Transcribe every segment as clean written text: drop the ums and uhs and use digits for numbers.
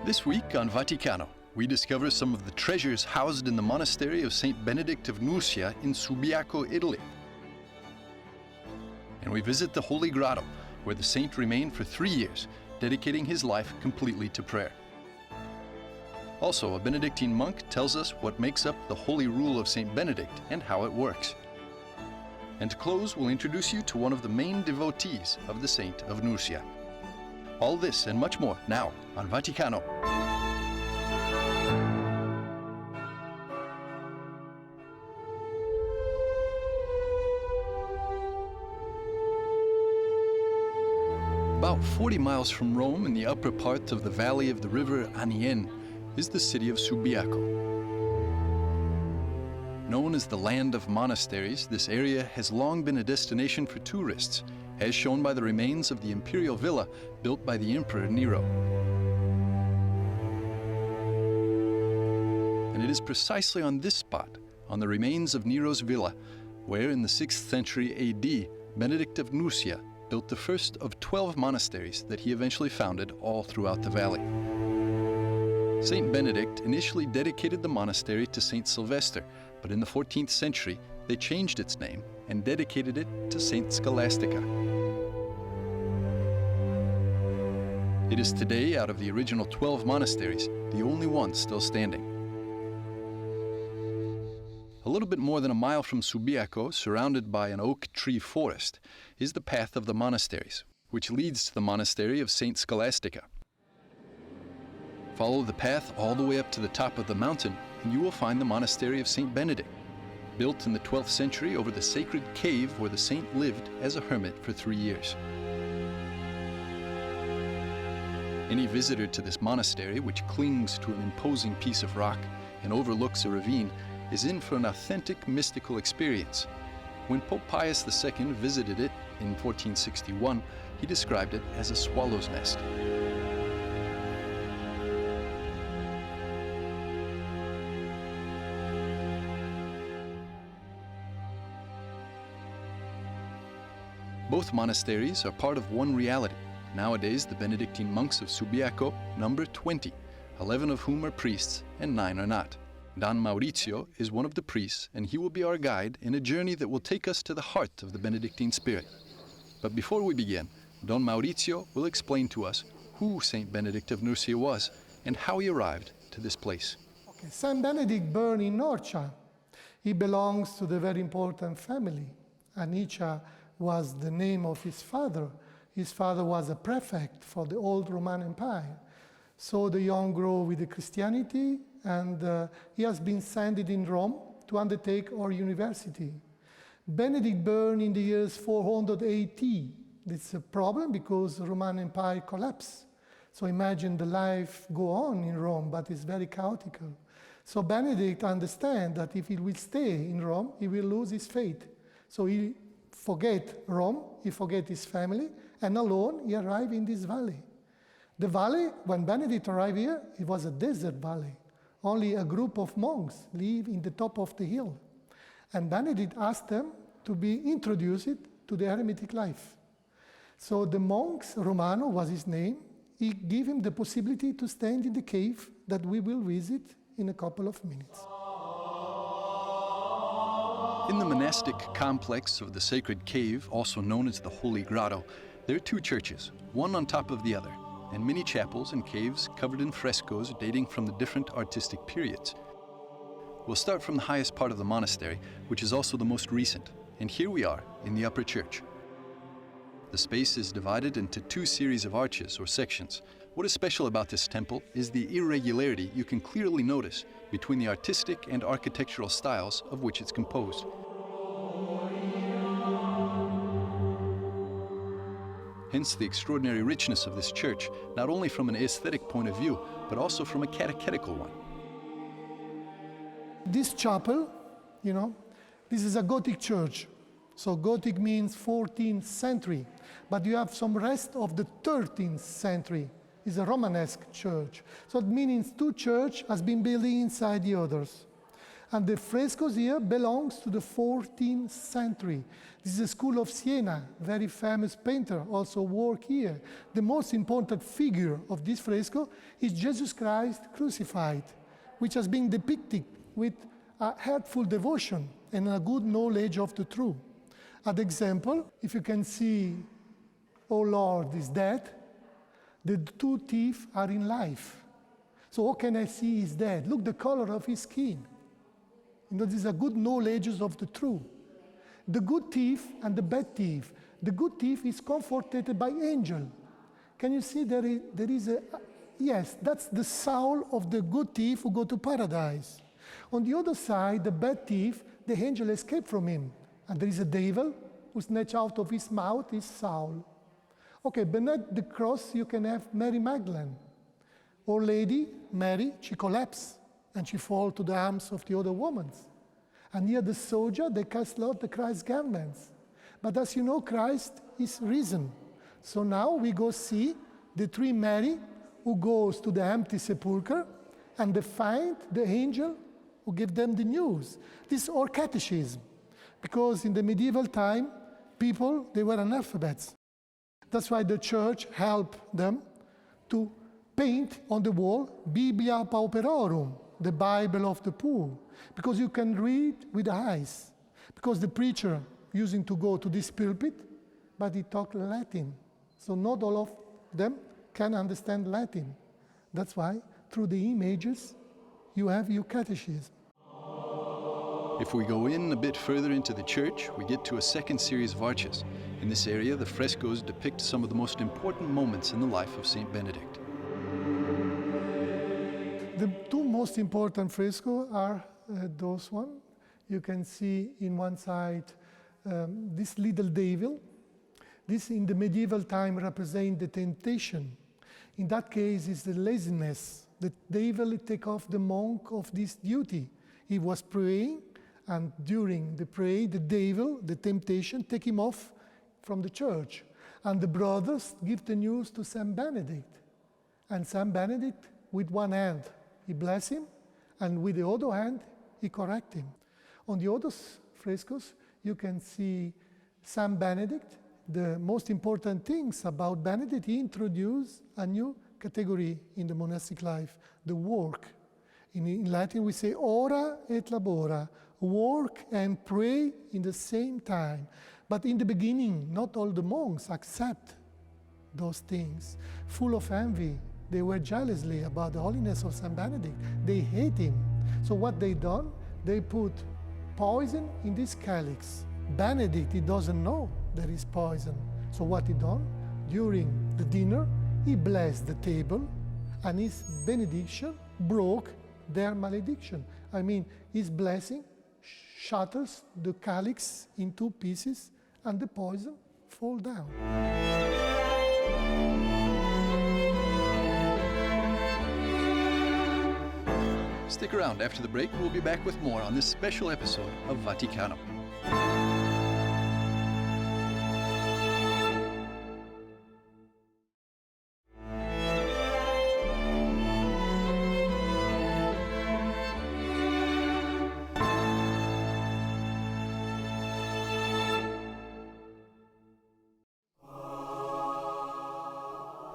This week on Vaticano, we discover some of the treasures housed in the Monastery of Saint Benedict of Nursia in Subiaco, Italy. And we visit the Holy Grotto, where the saint remained for 3 years, dedicating his life completely to prayer. Also, a Benedictine monk tells us what makes up the Holy Rule of Saint Benedict and how it works. And to close, we'll introduce you to one of the main devotees of the Saint of Nursia. All this and much more now on Vaticano. About 40 miles from Rome, in the upper part of the valley of the river Anien, is the city of Subiaco. Known as the land of monasteries, this area has long been a destination for tourists, as shown by the remains of the imperial villa built by the Emperor Nero. And it is precisely on this spot, on the remains of Nero's villa, where in the 6th century AD, Benedict of Nursia built the first of 12 monasteries that he eventually founded all throughout the valley. Saint Benedict initially dedicated the monastery to Saint Sylvester, but in the 14th century they changed its name and dedicated it to Saint Scholastica. It is today, out of the original 12 monasteries, the only one still standing. A little bit more than a mile from Subiaco, surrounded by an oak tree forest, is the path of the monasteries, which leads to the monastery of Saint Scholastica. Follow the path all the way up to the top of the mountain, and you will find the monastery of Saint Benedict, built in the 12th century over the sacred cave where the saint lived as a hermit for 3 years. Any visitor to this monastery, which clings to an imposing piece of rock and overlooks a ravine, is in for an authentic mystical experience. When Pope Pius II visited it in 1461, he described it as a swallow's nest. Both monasteries are part of one reality. Nowadays, the Benedictine monks of Subiaco number 20, 11 of whom are priests and 9 are not. Don Maurizio is one of the priests, and he will be our guide in a journey that will take us to the heart of the Benedictine spirit. But before we begin, Don Maurizio will explain to us who Saint Benedict of Nursia was and how he arrived to this place. Okay. Saint Benedict born in Nursia. He belongs to the very important family. Anicia was the name of his father. His father was a prefect for the old Roman Empire. So the young grow with the Christianity, and he has been sent in Rome to undertake our university. Benedict born in the years 400 AD. It's a problem because the Roman Empire collapsed. So imagine the life go on in Rome, but it's very chaotic. So Benedict understands that if he will stay in Rome, he will lose his faith. So he forget Rome, he forget his family, and alone he arrived in this valley. The valley, when Benedict arrived here, it was a desert valley. Only a group of monks live in the top of the hill. And Benedict asked them to be introduced to the hermetic life. So the monks, Romano was his name, he gave him the possibility to stand in the cave that we will visit in a couple of minutes. In the monastic complex of the sacred cave, also known as the Holy Grotto, there are 2 churches, one on top of the other, and many chapels and caves covered in frescoes dating from the different artistic periods. We'll start from the highest part of the monastery, which is also the most recent, and here we are in the upper church. The space is divided into 2 series of arches or sections. What is special about this temple is the irregularity you can clearly notice between the artistic and architectural styles of which it's composed. Hence the extraordinary richness of this church, not only from an aesthetic point of view, but also from a catechetical one. This chapel, this is a Gothic church. So Gothic means 14th century, but you have some rest of the 13th century. It's a Romanesque church. So it means 2 churches has been building inside the others. And the frescoes here belongs to the 14th century. This is a school of Siena, very famous painter, also work here. The most important figure of this fresco is Jesus Christ crucified, which has been depicted with a heartful devotion and a good knowledge of the truth. As example, if you can see, "Oh Lord is dead," the two thieves are in life. So how can I see he's dead? Look the color of his skin. You know, these are good knowledges of the truth. The good thief and the bad thief. The good thief is comforted by angel. Can you see there is a, yes, that's the soul of the good thief who go to paradise. On the other side, the bad thief, the angel escaped from him. And there is a devil who snatch out of his mouth his soul. Okay, beneath the cross you can have Mary Magdalene. Our Lady, Mary, she collapsed and she falls to the arms of the other women. And here the soldier, they cast out the Christ's garments. But as you know, Christ is risen. So now we go see the three Mary who goes to the empty sepulchre and they find the angel who give them the news. This is our catechism. Because in the medieval time, people, they were analphabets. That's why the church helped them to paint on the wall Biblia Pauperorum, the Bible of the poor, because you can read with the eyes. Because the preacher using to go to this pulpit, but he talked Latin. So not all of them can understand Latin. That's why through the images you have your catechism. If we go in a bit further into the church, we get to a second series of arches. In this area, the frescoes depict some of the most important moments in the life of Saint Benedict. The two most important frescoes are those one. You can see in one side this little devil. This in the medieval time represents the temptation. In that case, it's the laziness. The devil take off the monk of this duty. He was praying, and during the prayer, the devil, the temptation, take him off from the church. And the brothers give the news to Saint Benedict. And Saint Benedict, with one hand, he bless him, and with the other hand, he correct him. On the other frescoes, you can see Saint Benedict. The most important things about Benedict, he introduced a new category in the monastic life, the work. In Latin, we say ora et labora, work and pray in the same time. But in the beginning, not all the monks accept those things. Full of envy, they were jealously about the holiness of Saint Benedict. They hate him. So what they done, they put poison in this calyx. Benedict, he doesn't know there is poison. So what he done? During the dinner, he blessed the table, and his benediction broke their malediction. I mean, his blessing shatters the calyx in two pieces, and the poison fall down. Stick around. After the break, we'll be back with more on this special episode of Vaticano.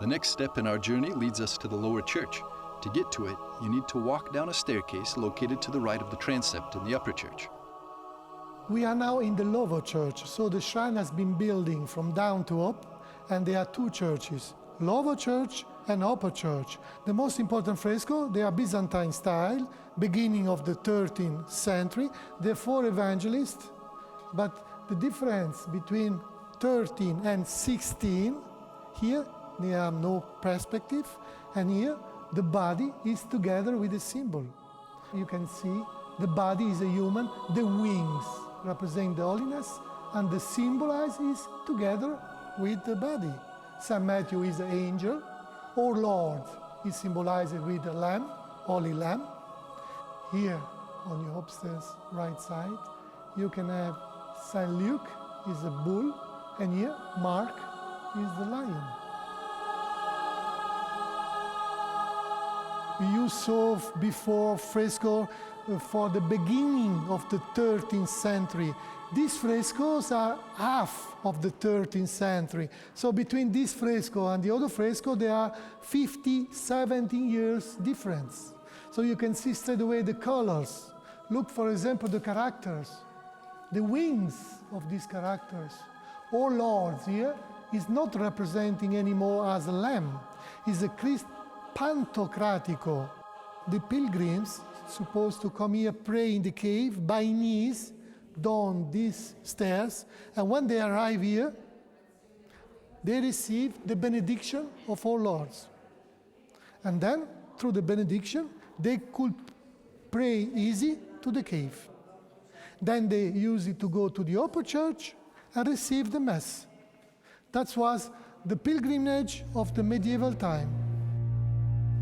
The next step in our journey leads us to the lower church. To get to it, you need to walk down a staircase located to the right of the transept in the upper church. We are now in the lower church, so the shrine has been building from down to up, and there are two churches, lower church and upper church. The most important fresco, they are Byzantine style, beginning of the 13th century. There are four evangelists, but the difference between 13 and 16, here there are no perspective, and here the body is together with the symbol. You can see the body is a human, the wings represent the holiness, and the symbolize is together with the body. St. Matthew is an angel. Our Lord is symbolized with a lamb, holy lamb. Here on your upstairs right side, you can have St. Luke is a bull, and here Mark is the lion. you saw before fresco for the beginning of the 13th century. These frescoes are half of the 13th century. So between this fresco and the other fresco, there are 50, 70 years difference. So you can see straight away the colors. Look, for example, the characters, the wings of these characters. Our Lord here is not representing anymore as a lamb. He's a Christ Pantocratico. The pilgrims supposed to come here, pray in the cave by knees down these stairs, and when they arrive here, they receive the benediction of our Lords. And then, through the benediction, they could pray easy to the cave. Then they use it to go to the upper church and receive the Mass. That was the pilgrimage of the medieval time.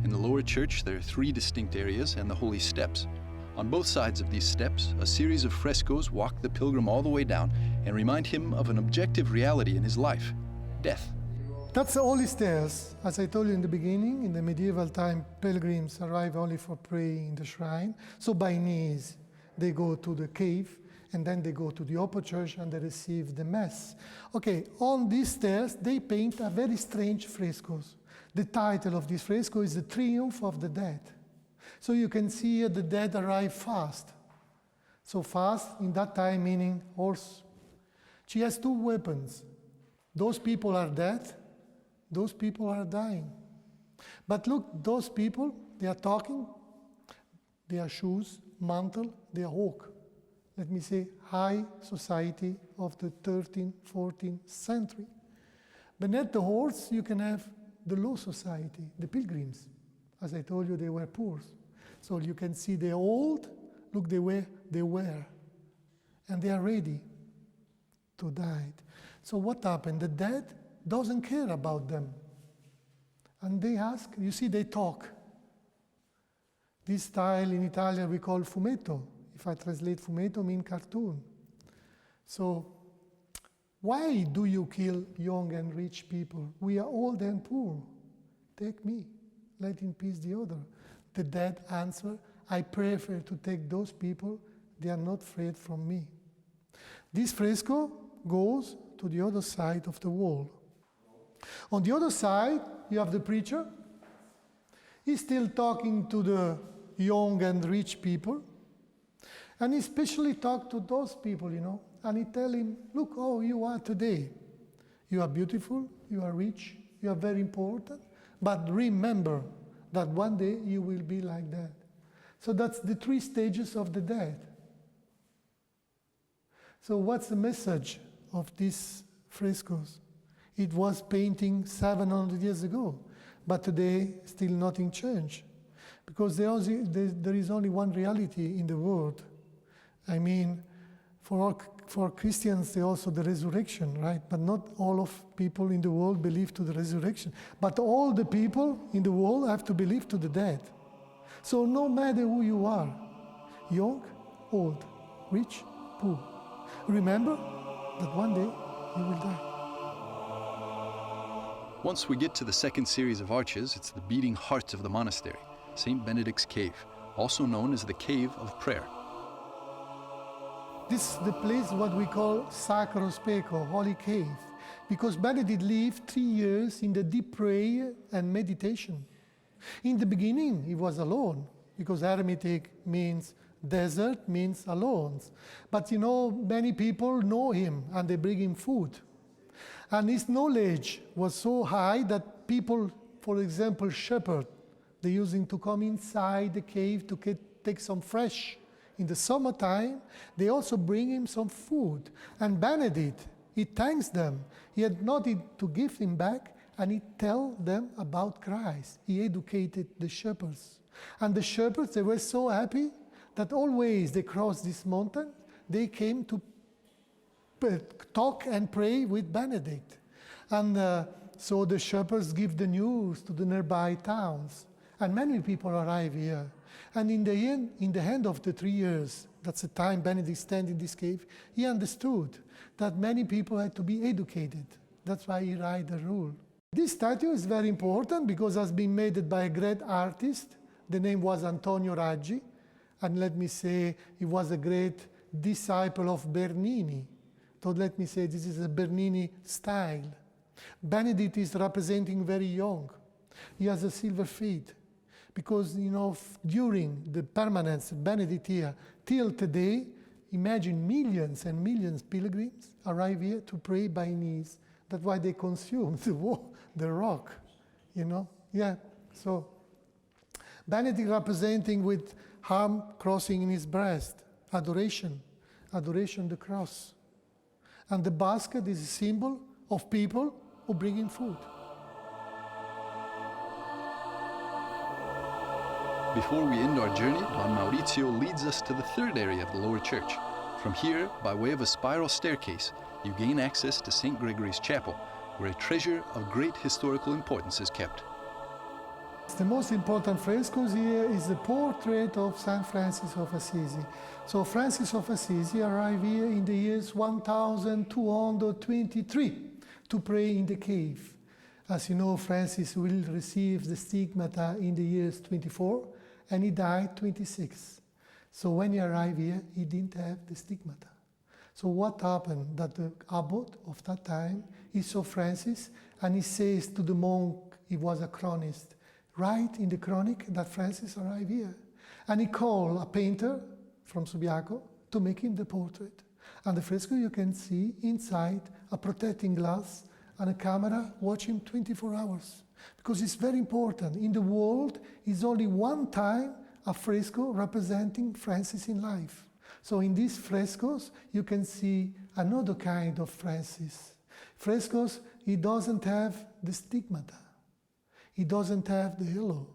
In the lower church, there are three distinct areas and the holy steps. On both sides of these steps, a series of frescoes walk the pilgrim all the way down and remind him of an objective reality in his life, death. That's the holy stairs. As I told you in the beginning, in the medieval time, pilgrims arrive only for praying in the shrine. So by knees, they go to the cave, and then they go to the upper church and they receive the Mass. Okay, on these stairs, they paint a very strange frescoes. The title of this fresco is The Triumph of the Dead. So you can see here the dead arrive fast. So fast, in that time, meaning horse. She has two weapons. Those people are dead, those people are dying. But look, those people, they are talking, they are shoes, mantle, they are walk. Let me say, high society of the 13th, 14th century. Beneath the horse, you can have the low society, the pilgrims. As I told you, they were poor. So you can see they're old, look the way they were. And they are ready to die. So what happened? The dead doesn't care about them. And they ask, you see, they talk. This style in Italian we call fumetto. If I translate fumetto, mean cartoon. So why do you kill young and rich people? We are old and poor. Take me, let in peace the other. The dead answer, I prefer to take those people, they are not afraid from me. This fresco goes to the other side of the wall. On the other side, you have the preacher. He's still talking to the young and rich people. And he especially talked to those people, and he tell him, look how you are today. You are beautiful, you are rich, you are very important, but remember that one day you will be like that. So that's the three stages of the dead. So what's the message of these frescoes? It was painting 700 years ago, but today still nothing changed. Because there is only one reality in the world. I mean, for Christians, there's also the resurrection, right? But not all of people in the world believe to the resurrection. But all the people in the world have to believe to the dead. So no matter who you are, young, old, rich, poor, remember that one day you will die. Once we get to the second series of arches, it's the beating heart of the monastery, Saint Benedict's Cave, also known as the Cave of Prayer. This is the place what we call Sacro Speco, Holy Cave, because Benedict lived 3 years in the deep prayer and meditation. In the beginning, he was alone, because eremitic means desert, means alone. But many people know him, and they bring him food. And his knowledge was so high that people, for example, shepherds, they using to come inside the cave to take some fresh. In the summertime, they also bring him some food. And Benedict, he thanks them. He had nothing to give him back, and he tell them about Christ. He educated the shepherds. And the shepherds, they were so happy that always they crossed this mountain, they came to talk and pray with Benedict. And so the shepherds give the news to the nearby towns. And many people arrive here. And in the end of the 3 years, that's the time Benedict stand in this cave, he understood that many people had to be educated. That's why he write the rule. This statue is very important because it has been made by a great artist, The name was Antonio Raggi, and let me say he was a great disciple of Bernini. So let me say this is a Bernini style. Benedict is representing very young. He has a silver feet because, during the permanence of Benedict here till today, imagine millions and millions of pilgrims arrive here to pray by knees. That's why they consume the rock, Yeah, so Benedict representing with arm crossing in his breast, adoration the cross. And the basket is a symbol of people who bring in food. Before we end our journey, Don Maurizio leads us to the third area of the lower church. From here, by way of a spiral staircase, you gain access to St. Gregory's Chapel, where a treasure of great historical importance is kept. The most important frescoes here is the portrait of Saint Francis of Assisi. So Francis of Assisi arrived here in the years 1223 to pray in the cave. As you know, Francis will receive the stigmata in the years 24, and he died 26. So when he arrived here, he didn't have the stigmata. So what happened? That the abbot of that time, he saw Francis, and he says to the monk, he was a chronist, write in the chronic that Francis arrived here. And he called a painter from Subiaco to make him the portrait. And the fresco you can see inside a protecting glass and a camera watch him 24 hours. Because it's very important. In the world, it's only one time a fresco representing Francis in life. So in these frescoes, you can see another kind of Francis. Frescoes, he doesn't have the stigmata. He doesn't have the halo.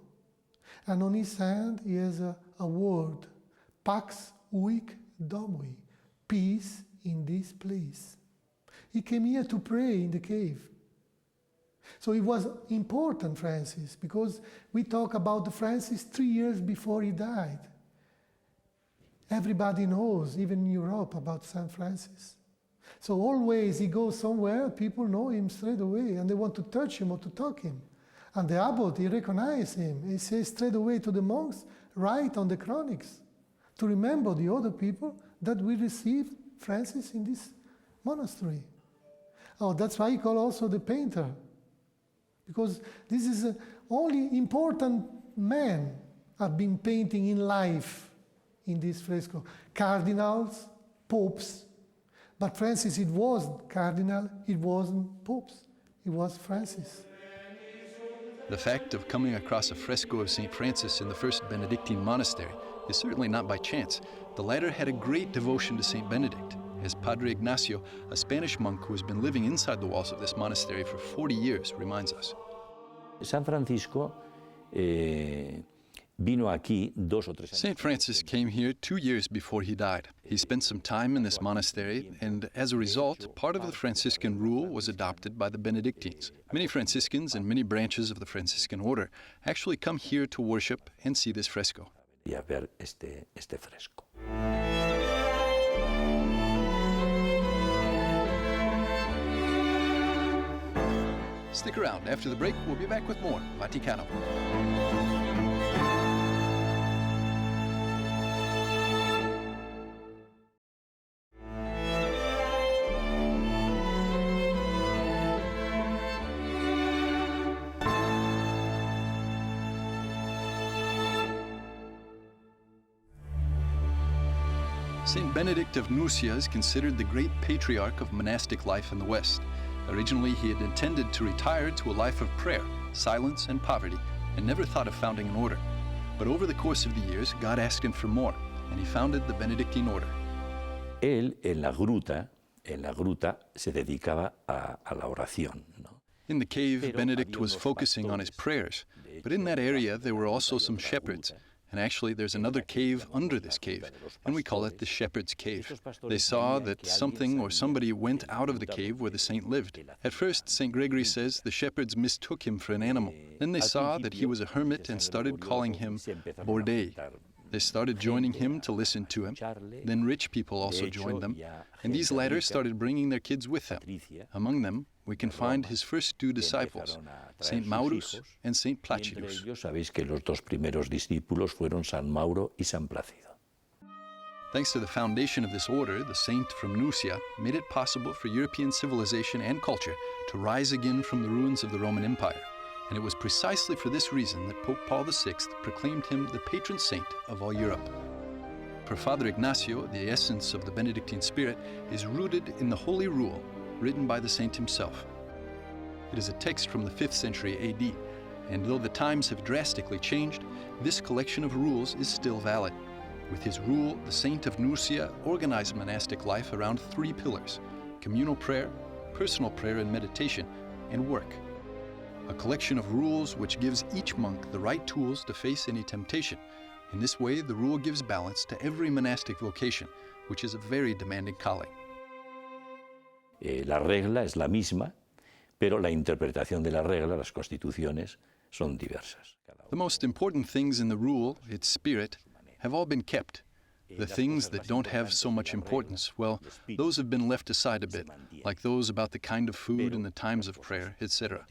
And on his hand, he has a word, Pax Huic Domui, peace in this place. He came here to pray in the cave. So it was important, Francis, because we talk about the Francis 3 years before he died. Everybody knows, even in Europe, about Saint Francis. So always he goes somewhere, people know him straight away, and they want to touch him or to talk him. And the abbot, he recognizes him. He says straight away to the monks, write on the chronics, to remember the other people that we received Francis in this monastery. Oh, that's why he called also the painter. Because this is the only important man have been painting in life in this fresco. Cardinals, popes. But Francis, it was cardinal, it wasn't popes. It was Francis. The fact of coming across a fresco of St. Francis in the first Benedictine monastery is certainly not by chance. The latter had a great devotion to Saint Benedict, as Padre Ignacio, a Spanish monk who has been living inside the walls of this monastery for 40 years, reminds us. San Francisco vino aquí 2 o 3 años. St. Francis came here 2 years before he died. He spent some time in this monastery, and as a result, part of the Franciscan rule was adopted by the Benedictines. Many Franciscans and many branches of the Franciscan order actually come here to worship and see this fresco. Y a ver este fresco. Stick around. After the break, we'll be back with more Vaticano. Saint Benedict of Nursia is considered the great patriarch of monastic life in the West. Originally, he had intended to retire to a life of prayer, silence, and poverty, and never thought of founding an order. But over the course of the years, God asked him for more, and he founded the Benedictine order. Él en la gruta se dedicaba a la oración, ¿no? In the cave, Benedict was focusing on his prayers, but in that area there were also some shepherds. And actually, there's another cave under this cave, and we call it the Shepherd's Cave. They saw that something or somebody went out of the cave where the saint lived. At first, St. Gregory says the shepherds mistook him for an animal. Then they saw that he was a hermit and started calling him Bordei. They started joining him to listen to him. Then rich people also joined them, and these latter started bringing their kids with them. Among them, we can find his first two disciples, Saint Maurus and Saint Placidus. Sabéis que los dos primeros discípulos fueron San Mauro y San Plácido. Thanks to the foundation of this order, the saint from Nursia made it possible for European civilization and culture to rise again from the ruins of the Roman Empire. And it was precisely for this reason that Pope Paul VI proclaimed him the patron saint of all Europe. For Father Ignacio, the essence of the Benedictine spirit is rooted in the Holy Rule, written by the saint himself. It is a text from the 5th century AD, and though the times have drastically changed, this collection of rules is still valid. With his rule, the Saint of Nursia organized monastic life around 3 pillars: communal prayer, personal prayer and meditation, and work. A collection of rules which gives each monk the right tools to face any temptation. In this way, the rule gives balance to every monastic vocation, which is a very demanding calling. La regla es la misma, pero la interpretación de la regla, las constituciones, son diversas. The most important things in the rule, its spirit, have all been kept. The things that don't have so much importance, well, those have been left aside a bit, like those about the kind of food and the times of prayer, etc.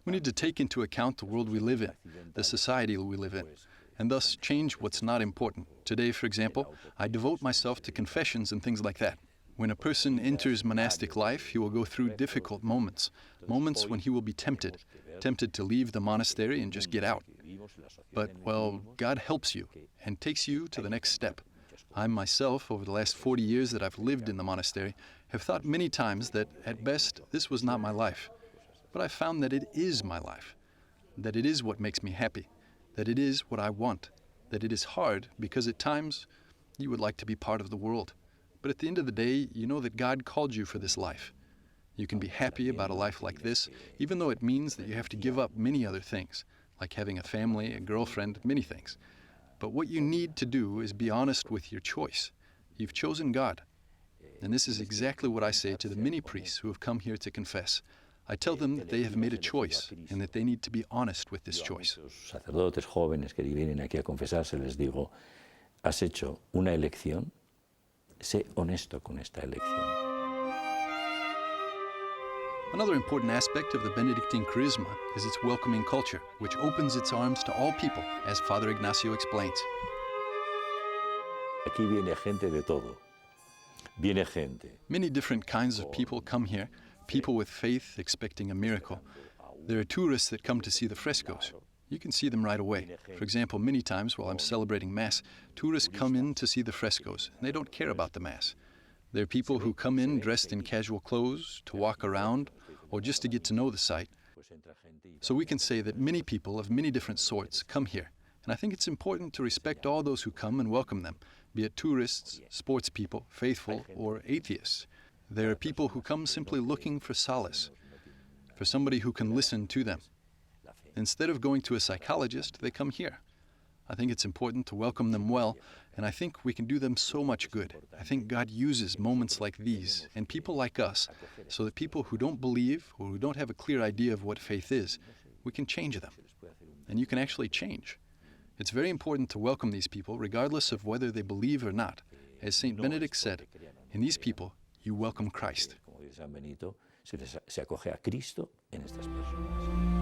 We need to take into account the world we live in, the society we live in, and thus change what's not important. Today, for example, I devote myself to confessions and things like that. When a person enters monastic life, he will go through difficult moments, moments when he will be tempted to leave the monastery and just get out. But, well, God helps you and takes you to the next step. I myself, over the last 40 years that I've lived in the monastery, have thought many times that, at best, this was not my life. But I found that it is my life, that it is what makes me happy, that it is what I want, that it is hard because at times you would like to be part of the world. But at the end of the day, you know that God called you for this life. You can be happy about a life like this, even though it means that you have to give up many other things, like having a family, a girlfriend, many things. But what you need to do is be honest with your choice. You've chosen God. And this is exactly what I say to the many priests who have come here to confess. I tell them that they have made a choice and that they need to be honest with this choice. Sacerdotes jóvenes que vienen aquí a confesarse, les digo, has hecho una elección, sé honesto con esta elección. Another important aspect of the Benedictine charisma is its welcoming culture, which opens its arms to all people, as Father Ignacio explains. Aquí viene gente de todo. Viene gente. Many different kinds of people come here, people with faith expecting a miracle. There are tourists that come to see the frescoes. You can see them right away. For example, many times while I'm celebrating Mass, tourists come in to see the frescoes, and they don't care about the Mass. There are people who come in dressed in casual clothes, to walk around, or just to get to know the site. So we can say that many people of many different sorts come here, and I think it's important to respect all those who come and welcome them, be it tourists, sports people, faithful, or atheists. There are people who come simply looking for solace, for somebody who can listen to them. Instead of going to a psychologist, they come here. I think it's important to welcome them well, and I think we can do them so much good. I think God uses moments like these and people like us so that people who don't believe or who don't have a clear idea of what faith is, we can change them. And you can actually change. It's very important to welcome these people regardless of whether they believe or not. As Saint Benedict said, in these people, you welcome Christ. Como dice San Benito, se acoge a Cristo en estas personas.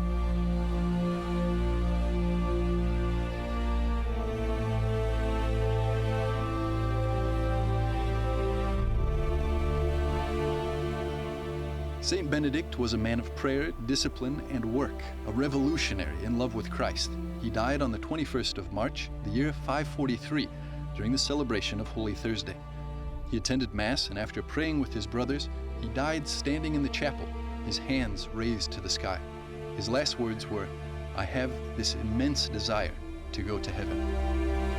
Saint Benedict was a man of prayer, discipline, and work, a revolutionary in love with Christ. He died on the 21st of March, the year 543, during the celebration of Holy Thursday. He attended Mass, and after praying with his brothers, he died standing in the chapel, his hands raised to the sky. His last words were, "I have this immense desire to go to heaven."